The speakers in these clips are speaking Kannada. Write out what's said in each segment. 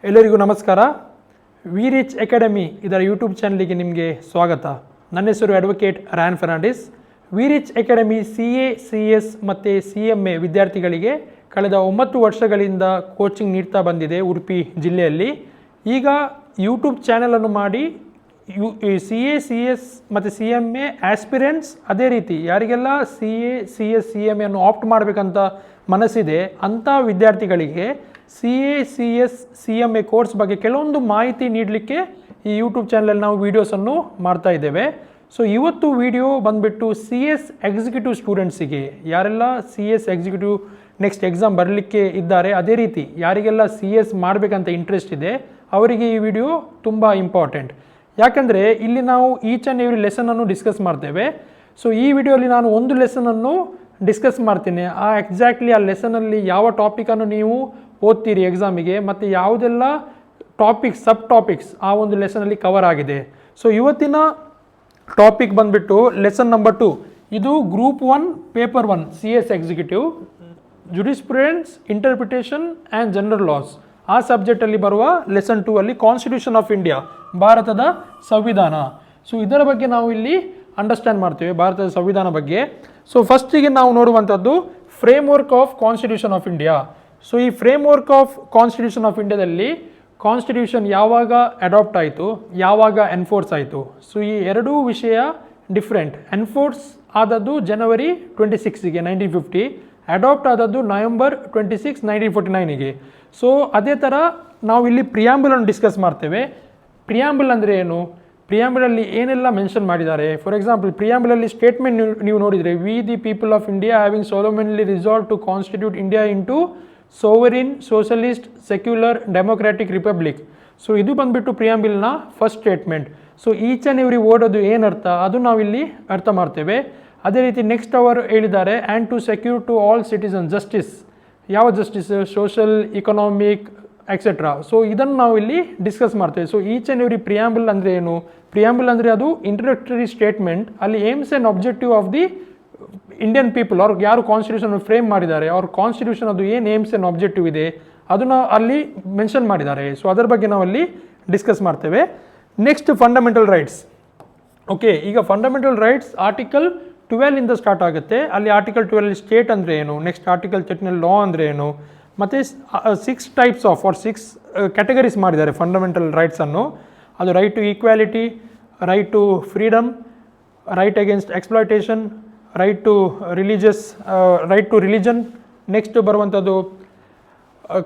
ಎಲ್ಲರಿಗೂ ನಮಸ್ಕಾರ. ವಿ ರಿಚ್ ಅಕಾಡೆಮಿ ಇದರ ಯೂಟ್ಯೂಬ್ ಚಾನಲ್ಗೆ ನಿಮಗೆ ಸ್ವಾಗತ. ನನ್ನ ಹೆಸರು advocate Rayan Fernandes. V Rich Academy CA, CS ಮತ್ತು CMA ವಿದ್ಯಾರ್ಥಿಗಳಿಗೆ ಕಳೆದ 9 ವರ್ಷಗಳಿಂದ ಕೋಚಿಂಗ್ ನೀಡ್ತಾ ಬಂದಿದೆ ಉಡುಪಿ ಜಿಲ್ಲೆಯಲ್ಲಿ. ಈಗ ಯೂಟ್ಯೂಬ್ ಚಾನಲನ್ನು ಮಾಡಿ CA, CS ಮತ್ತು CMA ಆಸ್ಪಿರೆಂಟ್ಸ್, ಅದೇ ರೀತಿ ಯಾರಿಗೆಲ್ಲ CA, CS, CMA ಅನ್ನು ಆಪ್ಟ್ ಮಾಡಬೇಕಂತ ಮನಸ್ಸಿದೆ ಅಂಥ ವಿದ್ಯಾರ್ಥಿಗಳಿಗೆ CA, CS, CMA ಕೋರ್ಸ್ ಬಗ್ಗೆ ಕೆಲವೊಂದು ಮಾಹಿತಿ ನೀಡಲಿಕ್ಕೆ ಈ ಯೂಟ್ಯೂಬ್ ಚಾನಲಲ್ಲಿ ನಾವು ವೀಡಿಯೋಸನ್ನು ಮಾಡ್ತಾ ಇದ್ದೇವೆ. ಸೊ ಇವತ್ತು ವಿಡಿಯೋ ಬಂದುಬಿಟ್ಟು CS ಎಕ್ಸಿಕ್ಯೂಟಿವ್ ಸ್ಟೂಡೆಂಟ್ಸಿಗೆ, ಯಾರೆಲ್ಲ CS ಎಕ್ಸಿಕ್ಯೂಟಿವ್ ನೆಕ್ಸ್ಟ್ ಎಕ್ಸಾಮ್ ಬರಲಿಕ್ಕೆ ಇದ್ದಾರೆ, ಅದೇ ರೀತಿ ಯಾರಿಗೆಲ್ಲ CS ಮಾಡಬೇಕಂತ ಇಂಟ್ರೆಸ್ಟ್ ಇದೆ ಅವರಿಗೆ ಈ ವಿಡಿಯೋ ತುಂಬ ಇಂಪಾರ್ಟೆಂಟ್. ಯಾಕಂದರೆ ಇಲ್ಲಿ ನಾವು ಈಚ್ ಆ್ಯಂಡ್ ಎವ್ರಿ ಲೆಸನನ್ನು ಡಿಸ್ಕಸ್ ಮಾಡ್ತೇವೆ. ಸೊ ಈ ವಿಡಿಯೋಲಿ ನಾನು ಒಂದು ಲೆಸನನ್ನು ಡಿಸ್ಕಸ್ ಮಾಡ್ತೀನಿ. ಎಕ್ಸಾಕ್ಟ್ಲಿ ಆ ಲೆಸನಲ್ಲಿ ಯಾವ ಟಾಪಿಕನ್ನು ನೀವು ಓದ್ತೀರಿ ಎಕ್ಸಾಮಿಗೆ ಮತ್ತು ಯಾವುದೆಲ್ಲ ಸಬ್ ಟಾಪಿಕ್ಸ್ ಆ ಒಂದು ಲೆಸನಲ್ಲಿ ಕವರ್ ಆಗಿದೆ. ಸೊ ಇವತ್ತಿನ ಟಾಪಿಕ್ ಬಂದುಬಿಟ್ಟು ಲೆಸನ್ ನಂಬರ್ 2. ಇದು group 1 paper 1 CS executive jurisprudence, interpretation and general laws ಆ ಸಬ್ಜೆಕ್ಟಲ್ಲಿ ಬರುವ ಲೆಸನ್ 2 ಅಲ್ಲಿ ಕಾನ್ಸ್ಟಿಟ್ಯೂಷನ್ ಆಫ್ ಇಂಡಿಯಾ, ಭಾರತದ ಸಂವಿಧಾನ. ಸೊ ಇದರ ಬಗ್ಗೆ ನಾವು ಇಲ್ಲಿ ಅಂಡರ್ಸ್ಟ್ಯಾಂಡ್ ಮಾಡ್ತೇವೆ, ಭಾರತದ ಸಂವಿಧಾನ ಬಗ್ಗೆ. ಸೊ ಫಸ್ಟಿಗೆ ನಾವು ನೋಡುವಂಥದ್ದು framework of constitution of India. So ಈ ಫ್ರೇಮ್ವರ್ಕ್ ಆಫ್ ಕಾನ್ಸ್ಟಿಟ್ಯೂಷನ್ ಆಫ್ ಇಂಡಿಯಾದಲ್ಲಿ ಕಾನ್ಸ್ಟಿಟ್ಯೂಷನ್ ಯಾವಾಗ ಅಡಾಪ್ಟ್ ಆಯಿತು, ಯಾವಾಗ ಎನ್ಫೋರ್ಸ್ ಆಯಿತು. ಸೊ ಈ ಎರಡೂ ವಿಷಯ ಡಿಫ್ರೆಂಟ್. ಎನ್ಫೋರ್ಸ್ ಆದದ್ದು ಜನವರಿ 26ಗೆ 1950, ಅಡಾಪ್ಟ್ ಆದದ್ದು ನವೆಂಬರ್ 26, 1949ಗೆ. ಸೊ ಅದೇ ಥರ ನಾವು ಇಲ್ಲಿ ಪ್ರಿಯಾಂಬಲನ್ನು ಡಿಸ್ಕಸ್ ಮಾಡ್ತೇವೆ. ಪ್ರಿಯಾಂಬಲ್ ಅಂದರೆ ಏನು, ಪ್ರಿಯಾಂಬಲಲ್ಲಿ ಏನೆಲ್ಲ ಮೆನ್ಷನ್ ಮಾಡಿದ್ದಾರೆ. ಫಾರ್ ಎಕ್ಸಾಂಪಲ್ ಪ್ರಿಯಾಂಬಲಲ್ಲಿ ಸ್ಟೇಟ್ಮೆಂಟ್ ನೀವು ನೋಡಿದರೆ, we the people of India having solemnly resolve to constitute India into sovereign, socialist, secular, democratic republic. So ಇದು ಬಂದುಬಿಟ್ಟು ಪ್ರಿಯಾಂಬಲ್ನ first statement. So each and every word ಅದು ಏನರ್ಥ ಅದು ನಾವಿಲ್ಲಿ ಅರ್ಥ ಮಾಡ್ತೇವೆ. ಅದೇ ರೀತಿ ನೆಕ್ಸ್ಟ್ ಅವರು ಹೇಳಿದ್ದಾರೆ, and to secure to all citizen justice. ಯಾವ justice? Social, economic etcetera. So ಇದನ್ನು ನಾವು ಇಲ್ಲಿ ಡಿಸ್ಕಸ್ ಮಾಡ್ತೇವೆ. So each and every preamble ಅಂದರೆ ಏನು? ಪ್ರಿಯಾಂಬಲ್ ಅಂದರೆ ಅದು ಇಂಟ್ರಡಕ್ಟರಿ ಸ್ಟೇಟ್ಮೆಂಟ್. ಅಲ್ಲಿ aims and objective of the Indian people, ಅವ್ರಿಗೆ ಯಾರು ಕಾನ್ಸ್ಟಿಟ್ಯೂಷನ್ ಫ್ರೇಮ್ ಮಾಡಿದ್ದಾರೆ, ಅವ್ರ ಕಾನ್ಸ್ಟಿಟ್ಯೂಷನ್ ಅದು ಏನು ಏಮ್ಸ್ ಆ್ಯಂಡ್ ಆಬ್ಜೆಕ್ಟಿವ್ ಇದೆ ಅದನ್ನು ಅಲ್ಲಿ ಮೆನ್ಷನ್ ಮಾಡಿದ್ದಾರೆ. ಸೊ ಅದರ ಬಗ್ಗೆ ನಾವು ಅಲ್ಲಿ ಡಿಸ್ಕಸ್ ಮಾಡ್ತೇವೆ. Next fundamental rights. ಓಕೆ, ಈಗ ಫಂಡಮೆಂಟಲ್ ರೈಟ್ಸ್ ಆರ್ಟಿಕಲ್ 12 ಇಂದ ಸ್ಟಾರ್ಟ್ ಆಗುತ್ತೆ. ಅಲ್ಲಿ ಆರ್ಟಿಕಲ್ 12 ಸ್ಟೇಟ್ ಅಂದರೆ ಏನು, ನೆಕ್ಸ್ಟ್ ಆರ್ಟಿಕಲ್ 13 ಲಾ ಅಂದರೆ ಏನು, ಮತ್ತು 6 ಟೈಪ್ಸ್ ಆಫ್ 6 ಕ್ಯಾಟಗರೀಸ್ ಮಾಡಿದ್ದಾರೆ ಫಂಡಮೆಂಟಲ್ ರೈಟ್ಸನ್ನು. ಅದು right to equality, right to freedom, right against exploitation, right to religion. Next ಬರುವಂಥದ್ದು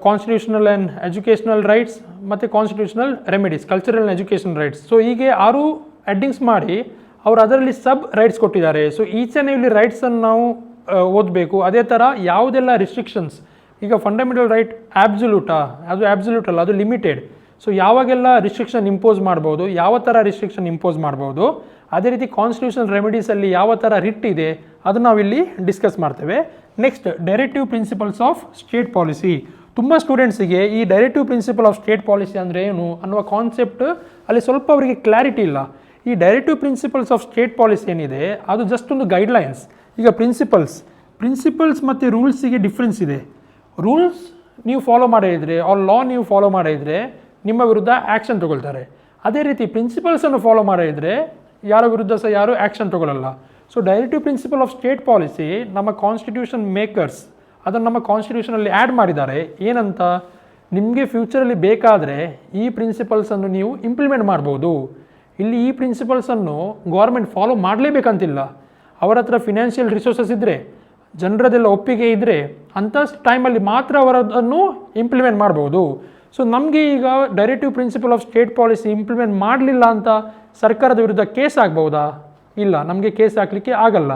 ಕಾನ್ಸ್ಟಿಟ್ಯೂಷನಲ್ ಆ್ಯಂಡ್ ಎಜುಕೇಷನಲ್ ರೈಟ್ಸ್ ಮತ್ತು constitutional remedies, cultural and education rights. So ಹೀಗೆ 6 ಹೆಡ್ಡಿಂಗ್ಸ್ ಮಾಡಿ ಅವರು ಅದರಲ್ಲಿ ಸಬ್ ರೈಟ್ಸ್ ಕೊಟ್ಟಿದ್ದಾರೆ. ಸೊ ಈಚ್ ಆ್ಯಂಡ್ ಎವ್ರಿ ರೈಟ್ಸನ್ನು ನಾವು ಓದಬೇಕು. ಅದೇ ಥರ ಯಾವುದೆಲ್ಲ ರಿಸ್ಟ್ರಿಕ್ಷನ್ಸ್, ಈಗ ಫಂಡಮೆಂಟಲ್ ರೈಟ್ ಆಬ್ಸಲ್ಯೂಟಾ, ಅದು ಆಬ್ಸಲ್ಯೂಟ್ ಅಲ್ಲ, ಅದು ಲಿಮಿಟೆಡ್. ಸೊ ಯಾವಾಗೆಲ್ಲ ರಿಸ್ಟ್ರಿಕ್ಷನ್ ಇಂಪೋಸ್ ಮಾಡ್ಬೋದು, ಯಾವ ಥರ ರಿಸ್ಟ್ರಿಕ್ಷನ್ ಇಂಪೋಸ್ ಮಾಡ್ಬೋದು. ಅದೇ ರೀತಿ ಕಾನ್ಸ್ಟಿಟ್ಯೂಷನಲ್ ರೆಮಿಡೀಸಲ್ಲಿ ಯಾವ ಥರ ರಿಟ್ ಇದೆ ಅದನ್ನು ನಾವಿಲ್ಲಿ ಡಿಸ್ಕಸ್ ಮಾಡ್ತೇವೆ. Next directive principles of state policy. ತುಂಬ ಸ್ಟೂಡೆಂಟ್ಸಿಗೆ ಈ directive principle of state policy ಅಂದರೆ ಏನು ಅನ್ನುವ ಕಾನ್ಸೆಪ್ಟ್ ಅಲ್ಲಿ ಸ್ವಲ್ಪ ಅವರಿಗೆ ಕ್ಲಾರಿಟಿ ಇಲ್ಲ. ಈ directive principles of state policy ಏನಿದೆ ಅದು ಜಸ್ಟ್ ಒಂದು ಗೈಡ್ಲೈನ್ಸ್. ಈಗ ಪ್ರಿನ್ಸಿಪಲ್ಸ್ ಮತ್ತು ರೂಲ್ಸಿಗೆ ಡಿಫ್ರೆನ್ಸ್ ಇದೆ. ರೂಲ್ಸ್ ನೀವು ಫಾಲೋ ಮಾಡಿದರೆ ಲಾ ನೀವು ಫಾಲೋ ಮಾಡಿದರೆ ನಿಮ್ಮ ವಿರುದ್ಧ ಆ್ಯಕ್ಷನ್ ತಗೊಳ್ತಾರೆ. ಅದೇ ರೀತಿ ಪ್ರಿನ್ಸಿಪಲ್ಸನ್ನು ಫಾಲೋ ಮಾಡಿದರೆ ಯಾರ ವಿರುದ್ಧ ಸಹ ಯಾರು ಆ್ಯಕ್ಷನ್ ತಗೊಳ್ಳಲ್ಲ. So directive principle of state policy ನಮ್ಮ ಕಾನ್ಸ್ಟಿಟ್ಯೂಷನ್ ಮೇಕರ್ಸ್ ಅದನ್ನು ನಮ್ಮ ಕಾನ್ಸ್ಟಿಟ್ಯೂಷನಲ್ಲಿ ಆ್ಯಡ್ ಮಾಡಿದ್ದಾರೆ. ಏನಂತ, ನಿಮಗೆ ಫ್ಯೂಚರಲ್ಲಿ ಬೇಕಾದರೆ ಈ ಪ್ರಿನ್ಸಿಪಲ್ಸನ್ನು ನೀವು ಇಂಪ್ಲಿಮೆಂಟ್ ಮಾಡ್ಬೋದು. ಇಲ್ಲಿ ಈ ಪ್ರಿನ್ಸಿಪಲ್ಸನ್ನು ಗೌರ್ಮೆಂಟ್ ಫಾಲೋ ಮಾಡಲೇಬೇಕಂತಿಲ್ಲ. ಅವರ ಹತ್ರ ಫಿನಾನ್ಷಿಯಲ್ ರಿಸೋರ್ಸಸ್ ಇದ್ದರೆ, ಜನರದೆಲ್ಲ ಒಪ್ಪಿಗೆ ಇದ್ದರೆ ಅಂಥ ಟೈಮಲ್ಲಿ ಮಾತ್ರ ಅವರದನ್ನು ಇಂಪ್ಲಿಮೆಂಟ್ ಮಾಡ್ಬೋದು. ಸೊ ನಮಗೆ ಈಗ directive principle of state policy implement ಮಾಡಲಿಲ್ಲ ಅಂತ ಸರ್ಕಾರದ ವಿರುದ್ಧ ಕೇಸ್ ಆಗ್ಬೋದಾ? ಇಲ್ಲ, ನಮಗೆ ಕೇಸ್ ಹಾಕಲಿಕ್ಕೆ ಆಗಲ್ಲ.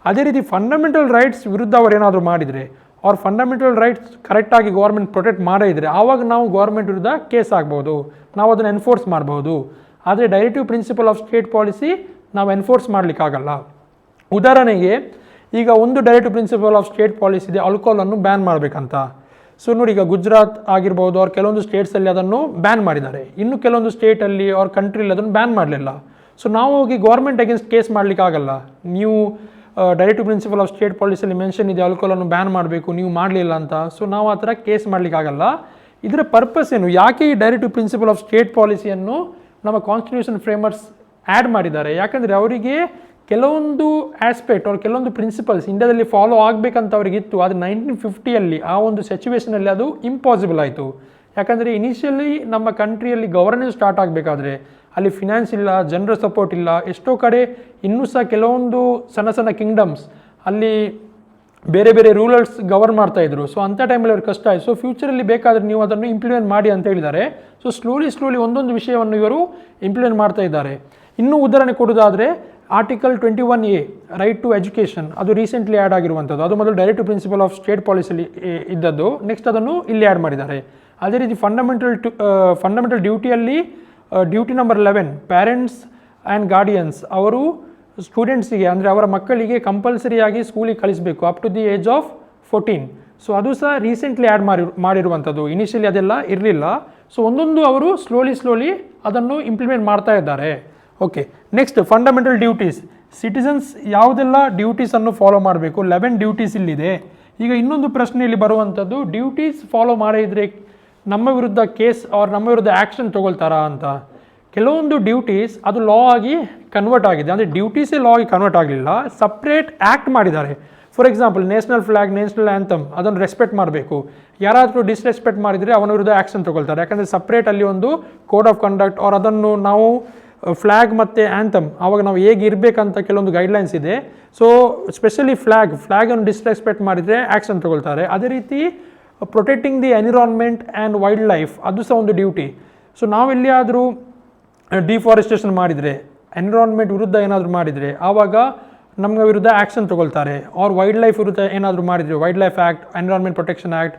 ಅದೇ ರೀತಿ ಫಂಡಮೆಂಟಲ್ ರೈಟ್ಸ್ ವಿರುದ್ಧ ಅವರೇನಾದರೂ ಮಾಡಿದರೆ, ಅವ್ರ ಫಂಡಮೆಂಟಲ್ ರೈಟ್ಸ್ ಕರೆಕ್ಟಾಗಿ ಗೌರ್ಮೆಂಟ್ ಪ್ರೊಟೆಕ್ಟ್ ಮಾಡಿದರೆ ಆವಾಗ ನಾವು ಗೌರ್ಮೆಂಟ್ ವಿರುದ್ಧ ಕೇಸ್ ಆಗ್ಬೋದು, ನಾವು ಅದನ್ನು ಎನ್ಫೋರ್ಸ್ ಮಾಡ್ಬೋದು. ಆದರೆ directive principle of state policy ನಾವು ಎನ್ಫೋರ್ಸ್ ಮಾಡಲಿಕ್ಕಾಗಲ್ಲ. ಉದಾಹರಣೆಗೆ ಈಗ ಒಂದು directive principle of state policy ಇದೆ, ಆಲ್ಕೋಹಾಲನ್ನು ಬ್ಯಾನ್ ಮಾಡಬೇಕಂತ. ಸೊ ನೋಡಿ, ಈಗ ಗುಜರಾತ್ ಆಗಿರ್ಬೋದು, ಅವ್ರು ಕೆಲವೊಂದು ಸ್ಟೇಟ್ಸಲ್ಲಿ ಅದನ್ನು ಬ್ಯಾನ್ ಮಾಡಿದ್ದಾರೆ, ಇನ್ನು ಕೆಲವೊಂದು ಸ್ಟೇಟಲ್ಲಿ ಅವ್ರ ಕಂಟ್ರಿಲಿ ಅದನ್ನು ಬ್ಯಾನ್ ಮಾಡಲಿಲ್ಲ. ಸೊ ನಾವು ಹೋಗಿ ಗೌರ್ಮೆಂಟ್ ಅಗೇನ್ಸ್ಟ್ ಕೇಸ್ ಮಾಡಲಿಕ್ಕಾಗಲ್ಲ. ನೀವು ಡೈರೆಕ್ಟಿವ್ ಪ್ರಿನ್ಸಿಪಲ್ ಆಫ್ ಸ್ಟೇಟ್ ಪಾಲಿಸಿಯಲ್ಲಿ ಮೆನ್ಷನ್ ಇದೆ ಆಲ್ಕೋಹಾಲನ್ನು ಬ್ಯಾನ್ ಮಾಡಬೇಕು, ನೀವು ಮಾಡಲಿಲ್ಲ ಅಂತ. ಸೊ ನಾವು ಆ ಥರ ಕೇಸ್ ಮಾಡಲಿಕ್ಕಾಗಲ್ಲ. ಇದರ ಪರ್ಪಸ್ ಏನು, ಯಾಕೆ ಈ ಡೈರೆಕ್ಟಿವ್ ಪ್ರಿನ್ಸಿಪಲ್ ಆಫ್ ಸ್ಟೇಟ್ ಪಾಲಿಸಿಯನ್ನು ನಮ್ಮ ಕಾನ್ಸ್ಟಿಟ್ಯೂಷನ್ ಫ್ರೇಮರ್ಸ್ ಆ್ಯಡ್ ಮಾಡಿದ್ದಾರೆ? ಯಾಕಂದರೆ ಅವರಿಗೆ ಕೆಲವೊಂದು ಆಸ್ಪೆಕ್ಟ್ ಅವ್ರು ಕೆಲವೊಂದು ಪ್ರಿನ್ಸಿಪಲ್ಸ್ ಇಂಡಿಯಾದಲ್ಲಿ ಫಾಲೋ ಆಗಬೇಕಂತ ಅವರಿಗಿತ್ತು. ಆದರೆ 1950 ಆ ಒಂದು ಸಿಚುವೇಷನಲ್ಲಿ ಅದು ಇಂಪಾಸಿಬಲ್ ಆಯಿತು. ಯಾಕಂದರೆ ಇನಿಷಿಯಲಿ ನಮ್ಮ ಕಂಟ್ರಿಯಲ್ಲಿ ಗವರ್ನೆನ್ಸ್ ಸ್ಟಾರ್ಟ್ ಆಗಬೇಕಾದ್ರೆ ಅಲ್ಲಿ ಫಿನಾನ್ಸ್ ಇಲ್ಲ, ಜನರ ಸಪೋರ್ಟ್ ಇಲ್ಲ, ಎಷ್ಟೋ ಕಡೆ ಇನ್ನೂ ಸಹ ಕೆಲವೊಂದು ಸಣ್ಣ ಸಣ್ಣ ಕಿಂಗ್ಡಮ್ಸ್ ಅಲ್ಲಿ ಬೇರೆ ಬೇರೆ ರೂಲರ್ಸ್ ಗವರ್ನ್ ಮಾಡ್ತಾಯಿದ್ರು. ಸೊ ಅಂಥ ಟೈಮಲ್ಲಿ ಅವ್ರಿಗೆ ಕಷ್ಟ ಆಯಿತು. ಸೊ ಫ್ಯೂಚರಲ್ಲಿ ಬೇಕಾದರೆ ನೀವು ಅದನ್ನು ಇಂಪ್ಲಿಮೆಂಟ್ ಮಾಡಿ ಅಂತ ಹೇಳಿದ್ದಾರೆ. ಸೊ ಸ್ಲೋಲಿ ಒಂದೊಂದು ವಿಷಯವನ್ನು ಇವರು ಇಂಪ್ಲಿಮೆಂಟ್ ಮಾಡ್ತಾ ಇದ್ದಾರೆ. ಇನ್ನೂ ಉದಾಹರಣೆ ಕೊಡೋದಾದರೆ article 21A right to education, ಅದು ರೀಸೆಂಟ್ಲಿ ಆ್ಯಡ್ ಆಗಿರುವಂಥದ್ದು. ಅದು ಮೊದಲು ಡೈರೆಕ್ಟಿವ್ ಪ್ರಿನ್ಸಿಪಲ್ ಆಫ್ ಸ್ಟೇಟ್ ಪಾಲಿಸಿಲಿ ಇದ್ದದ್ದು, ನೆಕ್ಸ್ಟ್ ಅದನ್ನು ಇಲ್ಲಿ ಆ್ಯಡ್ ಮಾಡಿದ್ದಾರೆ. ಅದೇ ರೀತಿ ಫಂಡಮೆಂಟಲ್ ಡ್ಯೂಟಿಯಲ್ಲಿ duty number 11 parents and guardians ಅವರು ಸ್ಟೂಡೆಂಟ್ಸಿಗೆ ಅಂದರೆ ಅವರ ಮಕ್ಕಳಿಗೆ ಕಂಪಲ್ಸರಿಯಾಗಿ ಸ್ಕೂಲಿಗೆ ಕಳಿಸಬೇಕು up to the age of 14. So ಅದು ಸಹ ರೀಸೆಂಟ್ಲಿ ಆ್ಯಡ್ ಮಾಡಿರುವಂಥದ್ದು. ಇನಿಷಿಯಲಿ ಅದೆಲ್ಲ ಇರಲಿಲ್ಲ. ಸೊ ಒಂದೊಂದು ಅವರು ಸ್ಲೋಲಿ ಅದನ್ನು ಇಂಪ್ಲಿಮೆಂಟ್ ಮಾಡ್ತಾ ಇದ್ದಾರೆ. Okay, next fundamental duties. Citizens ಯಾವುದೆಲ್ಲ ಡ್ಯೂಟೀಸನ್ನು ಫಾಲೋ ಮಾಡಬೇಕು, 11 ಡ್ಯೂಟೀಸ್ ಇಲ್ಲಿದೆ. ಈಗ ಇನ್ನೊಂದು ಪ್ರಶ್ನೆ ಇಲ್ಲಿ ಬರುವಂಥದ್ದು, ಡ್ಯೂಟೀಸ್ ಫಾಲೋ ಮಾಡಿದರೆ ನಮ್ಮ ವಿರುದ್ಧ ಕೇಸ್ ಅವ್ರು ನಮ್ಮ ವಿರುದ್ಧ ಆ್ಯಕ್ಷನ್ ತೊಗೊಳ್ತಾರಾ ಅಂತ. ಕೆಲವೊಂದು ಡ್ಯೂಟೀಸ್ ಅದು ಲಾ ಆಗಿ ಕನ್ವರ್ಟ್ ಆಗಿದೆ, ಅಂದರೆ ಡ್ಯೂಟೀಸೇ ಲಾ ಆಗಿ ಕನ್ವರ್ಟ್ ಆಗಲಿಲ್ಲ, ಸಪ್ರೇಟ್ ಆ್ಯಕ್ಟ್ ಮಾಡಿದ್ದಾರೆ. For example national flag, national anthem ಅದನ್ನು ರೆಸ್ಪೆಕ್ಟ್ ಮಾಡಬೇಕು. ಯಾರಾದರೂ ಡಿಸ್ರೆಸ್ಪೆಕ್ಟ್ ಮಾಡಿದರೆ ಅವನ ವಿರುದ್ಧ ಆ್ಯಕ್ಷನ್ ತೊಗೊಳ್ತಾರೆ. ಯಾಕಂದರೆ ಸಪ್ರೇಟ್ ಅಲ್ಲಿ ಒಂದು ಕೋಡ್ ಆಫ್ ಕಂಡಕ್ಟ್ ಅವ್ರು ಅದನ್ನು ನಾವು ಫ್ಲ್ಯಾಗ್ ಮತ್ತು ಆ್ಯಂಥಮ್ ಆವಾಗ ನಾವು ಹೇಗೆ ಇರಬೇಕಂತ ಕೆಲವೊಂದು ಗೈಡ್ಲೈನ್ಸ್ ಇದೆ. ಸೊ ಸ್ಪೆಷಲಿ ಫ್ಲ್ಯಾಗನ್ನು ಡಿಸ್ರೆಸ್ಪೆಕ್ಟ್ ಮಾಡಿದರೆ ಆ್ಯಕ್ಷನ್ ತೊಗೊಳ್ತಾರೆ. ಅದೇ ರೀತಿ protecting the environment and wild life ಅದು ಸಹ ಒಂದು ಡ್ಯೂಟಿ. ಸೊ ನಾವೆಲ್ಲಿಯಾದರೂ ಡಿಫಾರೆಸ್ಟೇಷನ್ ಮಾಡಿದರೆ, ಎನ್ವಿರಾನ್ಮೆಂಟ್ ವಿರುದ್ಧ ಏನಾದರೂ ಮಾಡಿದರೆ ಆವಾಗ ನಮ್ಮ ವಿರುದ್ಧ ಆ್ಯಕ್ಷನ್ ತೊಗೊಳ್ತಾರೆ. ಅವ್ರು ವೈಲ್ಡ್ ಲೈಫ್ ವಿರುದ್ಧ ಏನಾದರೂ ಮಾಡಿದರೆ wild life act, environment protection act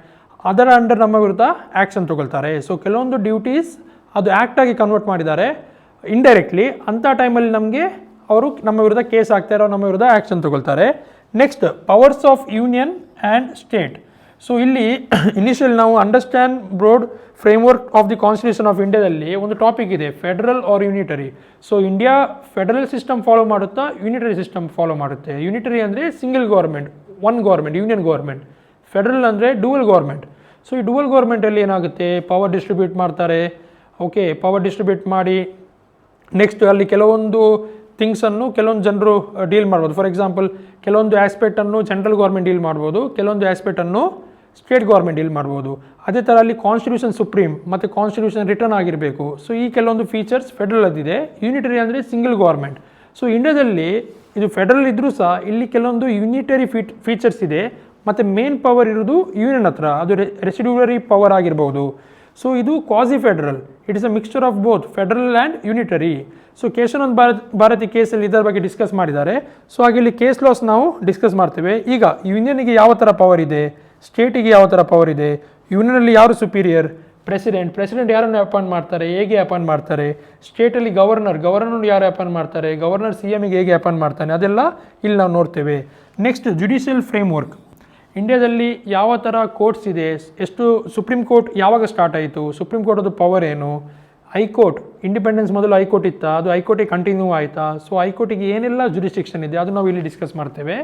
ಅದರ ಅಂಡರ್ ನಮ್ಮ ವಿರುದ್ಧ ಆ್ಯಕ್ಷನ್ ತೊಗೊಳ್ತಾರೆ. ಸೊ ಕೆಲವೊಂದು ಡ್ಯೂಟೀಸ್ ಅದು ಆ್ಯಕ್ಟಾಗಿ ಕನ್ವರ್ಟ್ ಮಾಡಿದ್ದಾರೆ ಇಂಡೈರೆಕ್ಟ್ಲಿ. ಅಂಥ ಟೈಮಲ್ಲಿ ನಮಗೆ ಅವರು ನಮ್ಮ ವಿರುದ್ಧ ಕೇಸ್ ಹಾಕ್ತಾರೆ, ನಮ್ಮ ವಿರುದ್ಧ ಆ್ಯಕ್ಷನ್ ತೊಗೊಳ್ತಾರೆ. Next powers of union and state. So ಇಲ್ಲಿ ಇನಿಷಿಯಲ್ ನಾವು understand broad framework of the constitution of ಇಂಡಿಯಾದಲ್ಲಿ ಒಂದು ಟಾಪಿಕ್ ಇದೆ, federal or unitary. So India federal system follow ಮಾಡುತ್ತಾ, ಯೂನಿಟರಿ ಸಿಸ್ಟಮ್ ಫಾಲೋ ಮಾಡುತ್ತೆ. ಯೂನಿಟರಿ ಅಂದರೆ single government, one government, union government. Federal ಅಂದರೆ ಡುವಲ್ ಗೌರ್ಮೆಂಟ್. ಸೊ ಈ ಡುವಲ್ ಗೌರ್ಮೆಂಟಲ್ಲಿ ಏನಾಗುತ್ತೆ, ಪವರ್ ಡಿಸ್ಟ್ರಿಬ್ಯೂಟ್ ಮಾಡ್ತಾರೆ. ಓಕೆ, ಪವರ್ ಡಿಸ್ಟ್ರಿಬ್ಯೂಟ್ ಮಾಡಿ ನೆಕ್ಸ್ಟ್ ಅಲ್ಲಿ ಕೆಲವೊಂದು ಥಿಂಗ್ಸನ್ನು ಕೆಲವೊಂದು ಜನರು ಡೀಲ್ ಮಾಡ್ಬೋದು. ಫಾರ್ ಎಕ್ಸಾಂಪಲ್ ಕೆಲವೊಂದು ಆಸ್ಪೆಕ್ಟನ್ನು ಸೆಂಟ್ರಲ್ ಗೌರ್ಮೆಂಟ್ ಡೀಲ್ ಮಾಡ್ಬೋದು, ಕೆಲವೊಂದು ಆಸ್ಪೆಕ್ಟನ್ನು ಸ್ಟೇಟ್ ಗೌರ್ಮೆಂಟ್ ಡೀಲ್ ಮಾಡ್ಬೋದು. ಅದೇ ಥರ ಅಲ್ಲಿ ಕಾನ್ಸ್ಟಿಟ್ಯೂಷನ್ ಸುಪ್ರೀಂ ಮತ್ತು ಕಾನ್ಸ್ಟಿಟ್ಯೂಷನ್ ರಿಟರ್ನ್ ಆಗಿರಬೇಕು. ಸೊ ಈ ಕೆಲವೊಂದು ಫೀಚರ್ಸ್ ಫೆಡರಲ್ ಅದಿದೆ. ಯೂನಿಟರಿ ಅಂದರೆ ಸಿಂಗಲ್ ಗೌರ್ಮೆಂಟ್. ಸೊ ಇಂಡಿಯಾದಲ್ಲಿ ಇದು ಫೆಡರಲ್ ಇದ್ದರೂ ಸಹ ಇಲ್ಲಿ ಕೆಲವೊಂದು ಯೂನಿಟರಿ ಫೀಚರ್ಸ್ ಇದೆ. ಮತ್ತು ಮೇನ್ ಪವರ್ ಇರೋದು ಯೂನಿಯನ್ ಹತ್ರ, ಅದು ರೆಸಿಡ್ಯೂಲರಿ ಪವರ್ ಆಗಿರ್ಬೋದು. ಸೊ ಇದು quasi federal, it is a mixture of both federal and unitary. So Kesavananda Bharati ಕೇಸಲ್ಲಿ ಇದರ ಬಗ್ಗೆ ಡಿಸ್ಕಸ್ ಮಾಡಿದ್ದಾರೆ. ಸೊ ಹಾಗೆ ಇಲ್ಲಿ ಕೇಸ್ ಲಾಸ್ ನಾವು ಡಿಸ್ಕಸ್ ಮಾಡ್ತೇವೆ. ಈಗ ಯೂನಿಯನ್ಗೆ ಯಾವ ಥರ ಪವರ್ ಇದೆ, ಸ್ಟೇಟಿಗೆ ಯಾವ ಥರ ಪವರ್ ಇದೆ, ಯೂನಿಯನಲ್ಲಿ ಯಾರು ಸುಪೀರಿಯರ್, ಪ್ರೆಸಿಡೆಂಟ್ ಯಾರನ್ನು ಅಪಾಯಿಂಟ್ ಮಾಡ್ತಾರೆ, ಹೇಗೆ ಅಪಾಯಿಂಟ್ ಮಾಡ್ತಾರೆ, ಸ್ಟೇಟಲ್ಲಿ ಗವರ್ನರ್ ಯಾರು ಅಪಾಯಿಂಟ್ ಮಾಡ್ತಾರೆ, ಗವರ್ನರ್ CMಗೆ ಹೇಗೆ ಅಪಾಯಿಂಟ್ ಮಾಡ್ತಾನೆ, ಅದೆಲ್ಲ ಇಲ್ಲಿ ನಾವು ನೋಡ್ತೇವೆ. Next judicial framework. ಇಂಡಿಯಾದಲ್ಲಿ ಯಾವ ಥರ ಕೋರ್ಟ್ಸ್ ಇದೆ, ಎಷ್ಟು ಸುಪ್ರೀಂ ಕೋರ್ಟ್ ಯಾವಾಗ ಸ್ಟಾರ್ಟ್ ಆಯಿತು, ಸುಪ್ರೀಂ ಕೋರ್ಟದು ಪವರ್ ಏನು, ಹೈಕೋರ್ಟ್ ಇಂಡಿಪೆಂಡೆನ್ಸ್ ಮೊದಲು ಹೈಕೋರ್ಟ್ ಇತ್ತಾ, ಅದು ಹೈಕೋರ್ಟಿಗೆ ಕಂಟಿನ್ಯೂ ಆಯಿತಾ, ಸೊ ಹೈಕೋರ್ಟಿಗೆ ಏನೆಲ್ಲ ಜುರಿಸ್ಟಿಕ್ಷನ್ ಇದೆ ಅದು ನಾವು ಇಲ್ಲಿ ಡಿಸ್ಕಸ್ ಮಾಡ್ತೇವೆ.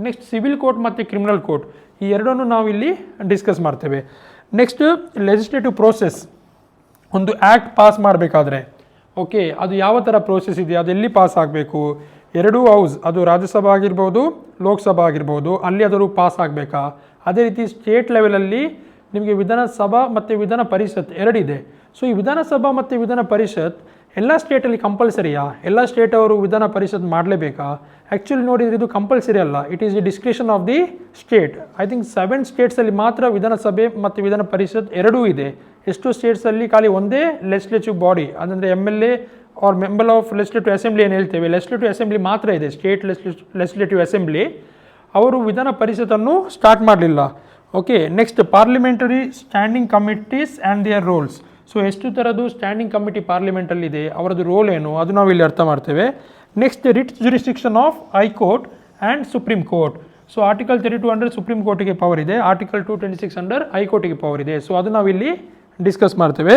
ನೆಕ್ಸ್ಟ್ ಸಿವಿಲ್ ಕೋರ್ಟ್ ಮತ್ತು ಕ್ರಿಮಿನಲ್ ಕೋರ್ಟ್ ಈ ಎರಡನ್ನು ನಾವು ಇಲ್ಲಿ ಡಿಸ್ಕಸ್ ಮಾಡ್ತೇವೆ. Next legislative process. ಒಂದು ಆ್ಯಕ್ಟ್ ಪಾಸ್ ಮಾಡಬೇಕಾದ್ರೆ ಓಕೆ ಅದು ಯಾವ ಥರ ಪ್ರೋಸೆಸ್ ಇದೆ, ಅದು ಎಲ್ಲಿ ಪಾಸ್ ಆಗಬೇಕು, ಎರಡೂ ಹೌಸ್ ಅದು ರಾಜ್ಯಸಭಾ ಆಗಿರ್ಬೋದು ಲೋಕಸಭಾ ಆಗಿರ್ಬೋದು ಅಲ್ಲಿ ಅದರ ಪಾಸ್ ಆಗಬೇಕಾ. ಅದೇ ರೀತಿ ಸ್ಟೇಟ್ ಲೆವೆಲಲ್ಲಿ ನಿಮಗೆ ವಿಧಾನಸಭಾ ಮತ್ತು ವಿಧಾನ ಪರಿಷತ್ ಎರಡಿದೆ. ಸೊ ಈ ವಿಧಾನಸಭಾ ಮತ್ತು ವಿಧಾನ ಪರಿಷತ್ ಎಲ್ಲ ಸ್ಟೇಟಲ್ಲಿ ಕಂಪಲ್ಸರಿಯಾ, ಎಲ್ಲ ಸ್ಟೇಟ್ ಅವರು ವಿಧಾನ ಪರಿಷತ್ ಮಾಡಲೇಬೇಕಾ? ಆ್ಯಕ್ಚುಲಿ ನೋಡಿದರೆ ಇದು ಕಂಪಲ್ಸರಿ ಅಲ್ಲ, it is the discretion of the state. I think 7 ಸ್ಟೇಟ್ಸಲ್ಲಿ ಮಾತ್ರ ವಿಧಾನಸಭೆ ಮತ್ತು ವಿಧಾನ ಪರಿಷತ್ ಎರಡೂ ಇದೆ. ಎಷ್ಟು ಸ್ಟೇಟ್ಸಲ್ಲಿ ಖಾಲಿ ಒಂದೇ ಲೆಜಿಸ್ಲೇಟಿವ್ ಬಾಡಿ, ಅಂದರೆ MLA or member of legislative assembly ಏನು ಹೇಳ್ತೇವೆ, ಲೆಜಿಸ್ಲೇಟಿವ್ ಅಸೆಂಬ್ಲಿ ಮಾತ್ರ ಇದೆ, ಸ್ಟೇಟ್ ಲೆಜಿಸ್ಲೇಟಿವ್ ಅಸೆಂಬ್ಲಿ. ಅವರು ವಿಧಾನ ಪರಿಷತ್ತನ್ನು ಸ್ಟಾರ್ಟ್ ಮಾಡಲಿಲ್ಲ. Okay, next parliamentary standing committees and their roles. So ಎಷ್ಟು ಥರದ್ದು ಸ್ಟ್ಯಾಂಡಿಂಗ್ ಕಮಿಟಿ ಪಾರ್ಲಿಮೆಂಟಲ್ಲಿದೆ, ಅವರದ್ದು ರೋಲ್ ಏನು ಅದು ನಾವು ಇಲ್ಲಿ ಅರ್ಥ ಮಾಡ್ತೇವೆ. Next writ jurisdiction of high court and supreme court. So article 32 under supreme ಕೋರ್ಟಿಗೆ ಪವರ್ ಇದೆ, ಆರ್ಟಿಕಲ್ 226 ಅಂಡರ್ ಹೈಕೋರ್ಟಿಗೆ ಪವರ್ ಇದೆ. ಸೊ ಅದು ನಾವಿಲ್ಲಿ ಡಿಸ್ಕಸ್ ಮಾಡ್ತೇವೆ.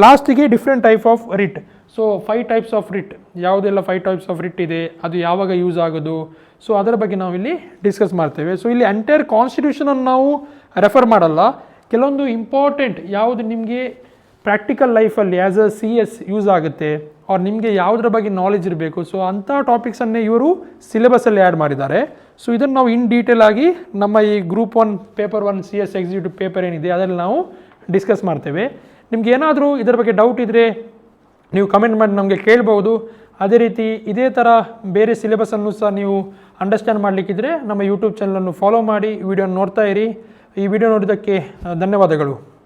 ಲಾಸ್ಟಿಗೆ different type of writ. So 5 types of writ, ಯಾವುದೆಲ್ಲ 5 ಟೈಪ್ಸ್ ಆಫ್ ರಿಟ್ ಇದೆ, ಅದು ಯಾವಾಗ ಯೂಸ್ ಆಗೋದು, ಸೊ ಅದರ ಬಗ್ಗೆ ನಾವಿಲ್ಲಿ ಡಿಸ್ಕಸ್ ಮಾಡ್ತೇವೆ. ಸೊ ಇಲ್ಲಿ ಎಂಟೈರ್ ಕಾನ್ಸ್ಟಿಟ್ಯೂಷನನ್ನು ನಾವು ರೆಫರ್ ಮಾಡಲ್ಲ, ಕೆಲವೊಂದು ಇಂಪಾರ್ಟೆಂಟ್ ಯಾವುದು ನಿಮಗೆ ಪ್ರಾಕ್ಟಿಕಲ್ ಲೈಫಲ್ಲಿ ಆ್ಯಸ್ ಅ CS ಯೂಸ್ ಆಗುತ್ತೆ ಅವ್ರು ನಿಮಗೆ ಯಾವುದ್ರ ಬಗ್ಗೆ ನಾಲೆಜ್ ಇರಬೇಕು, ಸೊ ಅಂಥ ಟಾಪಿಕ್ಸನ್ನೇ ಇವರು ಸಿಲೆಬಸಲ್ಲಿ ಆ್ಯಡ್ ಮಾಡಿದ್ದಾರೆ. ಸೊ ಇದನ್ನು ನಾವು ಇನ್ ಡೀಟೇಲ್ ಆಗಿ ನಮ್ಮ ಈ group 1 paper 1 CS executive paper ಏನಿದೆ ಅದರಲ್ಲಿ ನಾವು ಡಿಸ್ಕಸ್ ಮಾಡ್ತೇವೆ. ನಿಮ್ಗೆ ಏನಾದರೂ ಇದರ ಬಗ್ಗೆ ಡೌಟ್ ಇದ್ದರೆ ನೀವು ಕಮೆಂಟ್ ಮಾಡಿ ನಮಗೆ ಕೇಳ್ಬೋದು. ಅದೇ ರೀತಿ ಇದೇ ಥರ ಬೇರೆ ಸಿಲೆಬಸನ್ನು ಸಹ ನೀವು ಅಂಡರ್ಸ್ಟ್ಯಾಂಡ್ ಮಾಡಲಿಕ್ಕಿದ್ರೆ ನಮ್ಮ ಯೂಟ್ಯೂಬ್ ಚಾನಲನ್ನು ಫಾಲೋ ಮಾಡಿ ವಿಡಿಯೋ ನೋಡ್ತಾ ಇರಿ. ಈ ವಿಡಿಯೋ ನೋಡಿದ್ದಕ್ಕೆ ಧನ್ಯವಾದಗಳು.